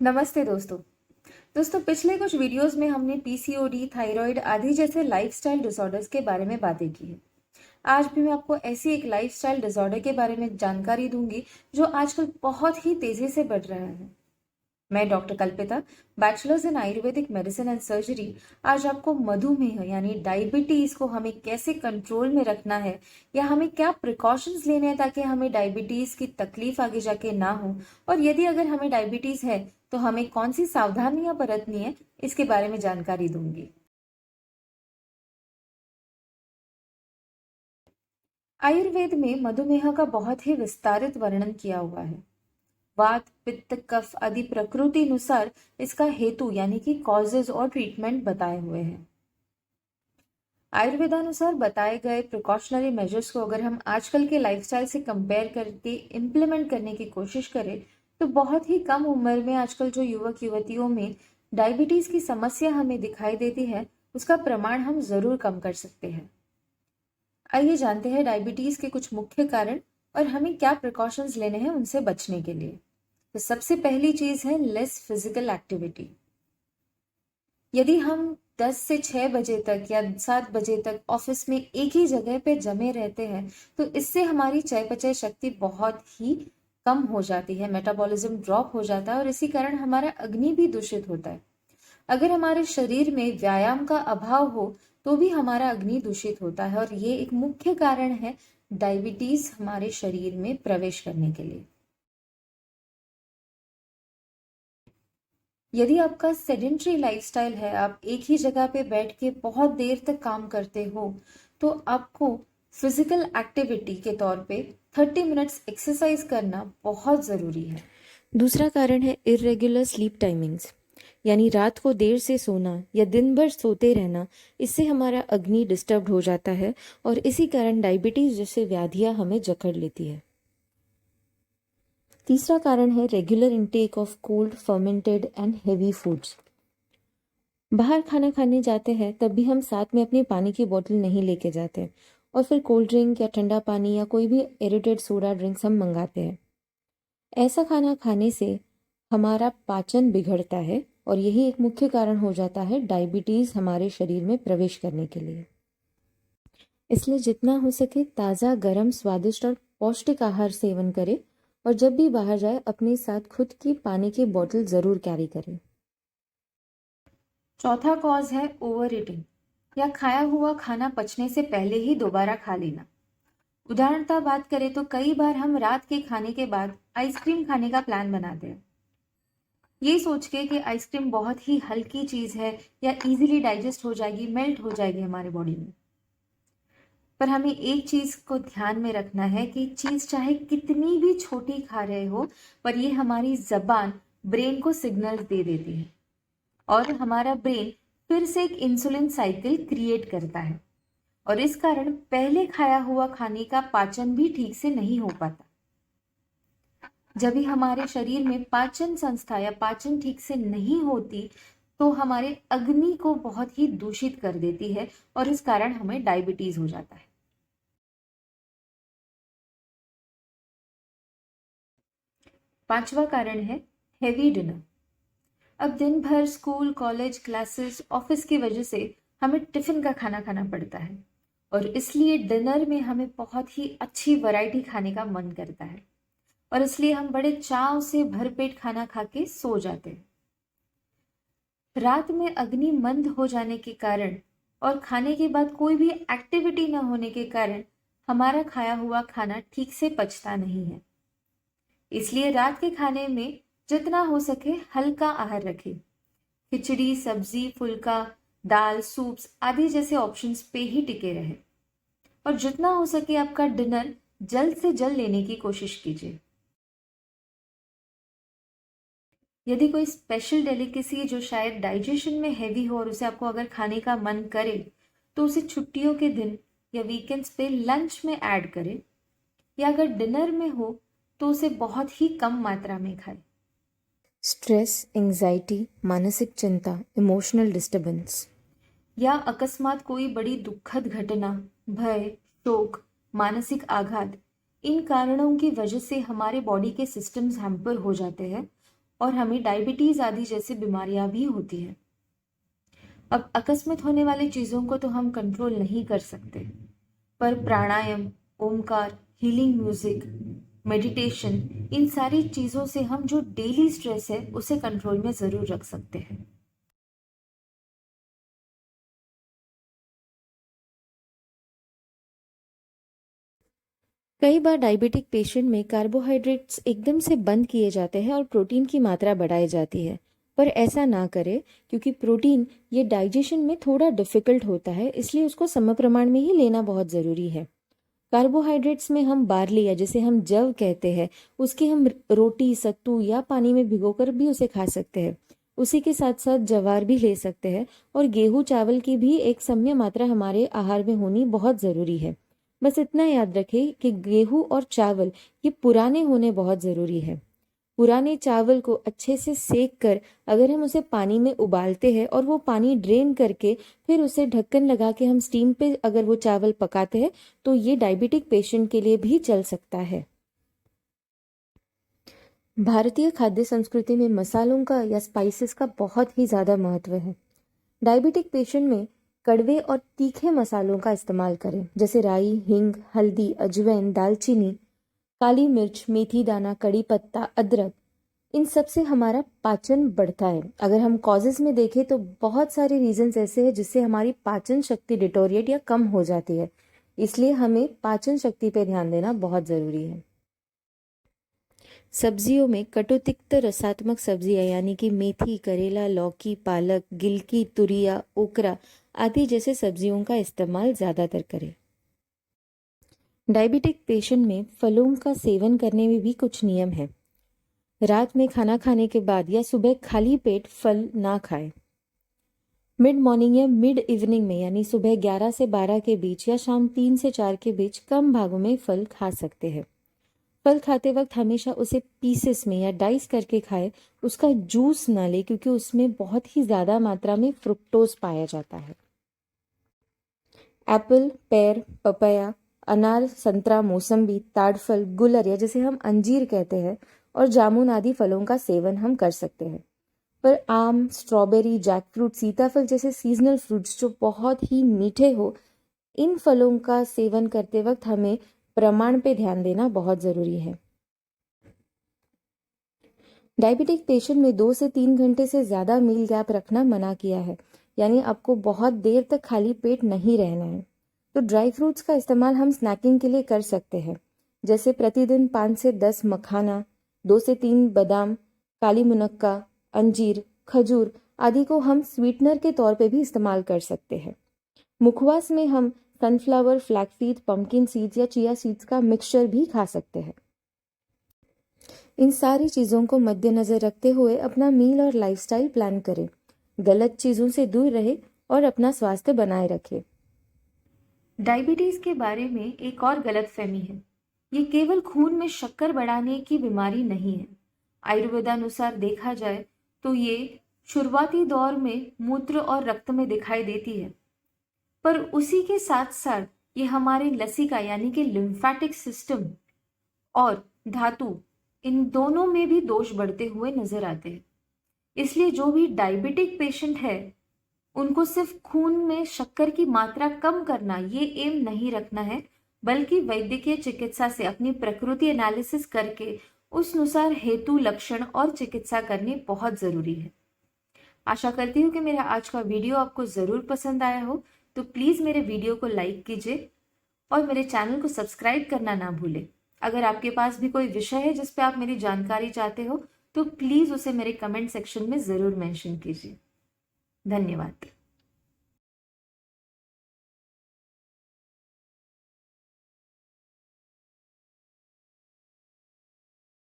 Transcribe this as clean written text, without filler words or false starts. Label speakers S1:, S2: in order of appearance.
S1: नमस्ते दोस्तों पिछले कुछ वीडियोस में हमने पीसीओडी, थायराइड आदि जैसे लाइफस्टाइल डिसऑर्डर्स के बारे में बातें की है। आज भी मैं आपको ऐसी एक लाइफस्टाइल डिसऑर्डर के बारे में जानकारी दूंगी जो आजकल बहुत ही तेजी से बढ़ रहा है। मैं डॉक्टर कल्पिता, bachelors in Ayurvedic medicine and surgery, आज आपको मधुमेह यानी डायबिटीज को हमें कैसे कंट्रोल में रखना है या हमें क्या प्रिकॉशंस लेने हैं ताकि हमें डायबिटीज की तकलीफ आगे जाके ना हो, और यदि अगर हमें डायबिटीज है तो हमें कौन सी सावधानियां बरतनी है, इसके बारे में जानकारी दूंगी। आयुर्वेद में मधुमेह का बहुत ही विस्तारित वर्णन किया हुआ है। वात, पित्त, कफ आदि प्रकृति अनुसार इसका हेतु यानी कि कॉजेज और ट्रीटमेंट बताए हुए हैं। आयुर्वेदानुसार बताए गए प्रिकॉशनरी मेजर्स को अगर हम आजकल के लाइफस्टाइल से कंपेयर करके इम्प्लीमेंट करने की कोशिश करें तो बहुत ही कम उम्र में आजकल जो युवक युवतियों में डायबिटीज की समस्या हमें दिखाई देती है, उसका प्रमाण हम जरूर कम कर सकते हैं। आइए जानते हैं डायबिटीज के कुछ मुख्य कारण और हमें क्या प्रिकॉशंस लेने हैं उनसे बचने के लिए। तो सबसे पहली चीज है लेस फिजिकल एक्टिविटी। यदि हम 10 से 6 बजे तक या 7 बजे तक ऑफिस में एक ही जगह पे जमे रहते हैं तो इससे हमारी चयापचय शक्ति बहुत ही कम हो जाती है, मेटाबॉलिज्म ड्रॉप हो जाता है और इसी कारण हमारा अग्नि भी दूषित होता है। अगर हमारे शरीर में व्यायाम का अभाव हो तो भी हमारा अग्नि दूषित होता है और ये एक मुख्य कारण है डायबिटीज हमारे शरीर में प्रवेश करने के लिए। यदि आपका सेडेंट्री लाइफस्टाइल है, आप एक ही जगह पे बैठ के बहुत देर तक काम करते हो, तो आपको फिजिकल एक्टिविटी के तौर पे 30 मिनट्स एक्सरसाइज करना बहुत ज़रूरी है।
S2: दूसरा कारण है इरेगुलर स्लीप टाइमिंग्स, यानी रात को देर से सोना या दिन भर सोते रहना। इससे हमारा अग्नि डिस्टर्ब हो जाता है और इसी कारण डायबिटीज जैसे व्याधियां हमें जकड़ लेती है। तीसरा कारण है regular intake of cold, fermented and heavy foods. बाहर खाना खाने जाते हैं तब भी हम साथ में अपनी पानी की बोतल नहीं लेके जाते और फिर कोल्ड ड्रिंक या ठंडा पानी या कोई भी एरिटेड सोडा ड्रिंक्स हम मंगाते हैं। ऐसा खाना खाने से हमारा पाचन बिगड़ता है और यही एक मुख्य कारण हो जाता है डायबिटीज हमारे शरीर में प्रवेश करने के लिए। इसलिए जितना हो सके ताज़ा, गर्म, स्वादिष्ट और पौष्टिक आहार सेवन करें और जब भी बाहर जाए अपने साथ खुद की पानी की बोतल जरूर कैरी करें।
S1: चौथा कॉज है ओवर ईटिंग या खाया हुआ खाना पचने से पहले ही दोबारा खा लेना। उदाहरणतः बात करें तो कई बार हम रात के खाने के बाद आइसक्रीम खाने का प्लान बनाते हैं, ये सोच के कि आइसक्रीम बहुत ही हल्की चीज है या इजीली डाइजेस्ट हो जाएगी, मेल्ट हो जाएगी हमारे बॉडी में। पर हमें एक चीज को ध्यान में रखना है कि चीज चाहे कितनी भी छोटी खा रहे हो, पर ये हमारी जबान ब्रेन को सिग्नल दे देती है और हमारा ब्रेन फिर से एक इंसुलिन साइकिल क्रिएट करता है और इस कारण पहले खाया हुआ खाने का पाचन भी ठीक से नहीं हो पाता। जब भी हमारे शरीर में पाचन संस्था या पाचन ठीक से नहीं होती तो हमारे अग्नि को बहुत ही दूषित कर देती है और इस कारण हमें डायबिटीज हो जाता है। पांचवा कारण है हेवी डिनर। अब दिन भर स्कूल, कॉलेज, क्लासेस, ऑफिस की वजह से हमें टिफिन का खाना खाना पड़ता है और इसलिए डिनर में हमें बहुत ही अच्छी वैरायटी खाने का मन करता है और इसलिए हम बड़े चाव से भरपेट खाना खा के सो जाते हैं। रात में अग्नि मंद हो जाने के कारण और खाने के बाद कोई भी एक्टिविटी न होने के कारण हमारा खाया हुआ खाना ठीक से पचता नहीं है। इसलिए रात के खाने में जितना हो सके हल्का आहार रखें। खिचड़ी, सब्जी, फुल्का, दाल, सूप्स आदि जैसे ऑप्शंस पे ही टिके रहे और जितना हो सके आपका डिनर जल्द से जल्द लेने की कोशिश कीजिए। यदि कोई स्पेशल डेलिकेसी जो शायद डाइजेशन में हैवी हो और उसे आपको अगर खाने का मन करे तो उसे छुट्टियों के दिन या वीकेंड्स पे लंच में ऐड करें या अगर डिनर में हो तो उसे बहुत ही कम मात्रा में खाएं।
S2: स्ट्रेस, एंजाइटी, मानसिक चिंता, इमोशनल डिस्टर्बेंस
S1: या अकस्मात कोई बड़ी दुखद घटना, भय, शोक, मानसिक आघात, इन कारणों की वजह से हमारे बॉडी के सिस्टम्स हैम्पर हो जाते हैं और हमें डायबिटीज आदि जैसी बीमारियां भी होती हैं। अब अकस्मात होने वाली चीजों को तो हम कंट्रोल नहीं कर सकते, पर प्राणायाम, ओमकार, हीलिंग म्यूजिक, मेडिटेशन, इन सारी चीजों से हम जो डेली स्ट्रेस है उसे कंट्रोल में जरूर रख सकते हैं।
S2: कई बार डायबिटिक पेशेंट में कार्बोहाइड्रेट्स एकदम से बंद किए जाते हैं और प्रोटीन की मात्रा बढ़ाई जाती है, पर ऐसा ना करें क्योंकि प्रोटीन ये डाइजेशन में थोड़ा डिफ़िकल्ट होता है, इसलिए उसको सम प्रमाण में ही लेना बहुत ज़रूरी है। कार्बोहाइड्रेट्स में हम बार्ली या जिसे हम जव कहते हैं, उसकी हम रोटी, सत्तू या पानी में भिगोकर भी उसे खा सकते हैं। उसी के साथ साथ ज्वार भी ले सकते हैं और गेहूं चावल की भी एक सम्य मात्रा हमारे आहार में होनी बहुत ज़रूरी है। बस इतना याद रखें कि गेहूं और चावल ये पुराने होने बहुत ज़रूरी है। पुराने चावल को अच्छे से सेक कर अगर हम उसे पानी में उबालते हैं और वो पानी ड्रेन करके फिर उसे ढक्कन लगा के हम स्टीम पे अगर वो चावल पकाते हैं तो ये डायबिटिक पेशेंट के लिए भी चल सकता है। भारतीय खाद्य संस्कृति में मसालों का या स्पाइसेस का बहुत ही ज़्यादा महत्व है। डायबिटिक पेशेंट में कड़वे और तीखे मसालों का इस्तेमाल करें, जैसे राई, हींग, हल्दी, अजवाइन, दालचीनी, काली मिर्च, मेथी दाना, कड़ी पत्ता, अदरक। इन सब से हमारा पाचन बढ़ता है। अगर हम कॉजेज में देखें तो बहुत सारे रीजंस ऐसे हैं जिससे हमारी पाचन शक्ति डिटोरिएट या कम हो जाती है, इसलिए हमें पाचन शक्ति पे ध्यान देना बहुत ज़रूरी है। सब्जियों में कटुतिक्त रसात्मक सब्जियां यानी कि मेथी, करेला, लौकी, पालक, गिलकी, तुरिया, ओकरा आदि जैसे सब्जियों का इस्तेमाल ज़्यादातर करें। डायबिटिक पेशेंट में फलों का सेवन करने में भी कुछ नियम है। रात में खाना खाने के बाद या सुबह खाली पेट फल ना खाएं। मिड मॉर्निंग या मिड इवनिंग में यानी सुबह 11 से 12 के बीच या शाम 3 से 4 के बीच कम भागों में फल खा सकते हैं। फल खाते वक्त हमेशा उसे पीसेस में या डाइस करके खाएं, उसका जूस ना ले क्योंकि उसमें बहुत ही ज़्यादा मात्रा में फ्रुक्टोज पाया जाता है। एप्पल, पेयर, पपाया, अनार, संतरा, मौसम्बी, ताड़फल, गुलर या जिसे हम अंजीर कहते हैं और जामुन आदि फलों का सेवन हम कर सकते हैं। पर आम, स्ट्रॉबेरी, जैकफ्रूट, सीताफल जैसे सीजनल फ्रूट्स जो बहुत ही मीठे हो, इन फलों का सेवन करते वक्त हमें प्रमाण पे ध्यान देना बहुत ज़रूरी है। डायबिटिक पेशेंट में 2 से 3 घंटे से ज़्यादा मील गैप रखना मना किया है, यानी आपको बहुत देर तक खाली पेट नहीं रहना है। तो ड्राई फ्रूट्स का इस्तेमाल हम स्नैकिंग के लिए कर सकते हैं, जैसे प्रतिदिन 5 से 10 मखाना, 2 से 3 बादाम, काली मुनक्का, अंजीर, खजूर आदि को हम स्वीटनर के तौर पे भी इस्तेमाल कर सकते हैं। मुखवास में हम सनफ्लावर, फ्लैक्सीड, पंपकिन सीड्स या चिया सीड्स का मिक्सचर भी खा सकते हैं। इन सारी चीज़ों को मद्देनज़र रखते हुए अपना मील और लाइफस्टाइल प्लान करें, गलत चीज़ों से दूर रहे और अपना स्वास्थ्य बनाए रखें।
S1: डायबिटीज के बारे में एक और गलतफहमी है, ये केवल खून में शक्कर बढ़ाने की बीमारी नहीं है। आयुर्वेदानुसार देखा जाए तो ये शुरुआती दौर में मूत्र और रक्त में दिखाई देती है, पर उसी के साथ साथ ये हमारे लसिका यानी कि लिम्फेटिक सिस्टम और धातु, इन दोनों में भी दोष बढ़ते हुए नजर आते हैं। इसलिए जो भी डायबिटिक पेशेंट है उनको सिर्फ खून में शक्कर की मात्रा कम करना ये एम नहीं रखना है, बल्कि वैद्यकीय चिकित्सा से अपनी प्रकृति एनालिसिस करके उस अनुसार हेतु, लक्षण और चिकित्सा करनी बहुत जरूरी है। आशा करती हूँ कि मेरा आज का वीडियो आपको जरूर पसंद आया हो, तो प्लीज मेरे वीडियो को लाइक कीजिए और मेरे चैनल को सब्सक्राइब करना ना भूलें। अगर आपके पास भी कोई विषय है जिस पे आप मेरी जानकारी चाहते हो तो प्लीज उसे मेरे कमेंट सेक्शन में जरूर मेंशन कीजिए। धन्यवाद।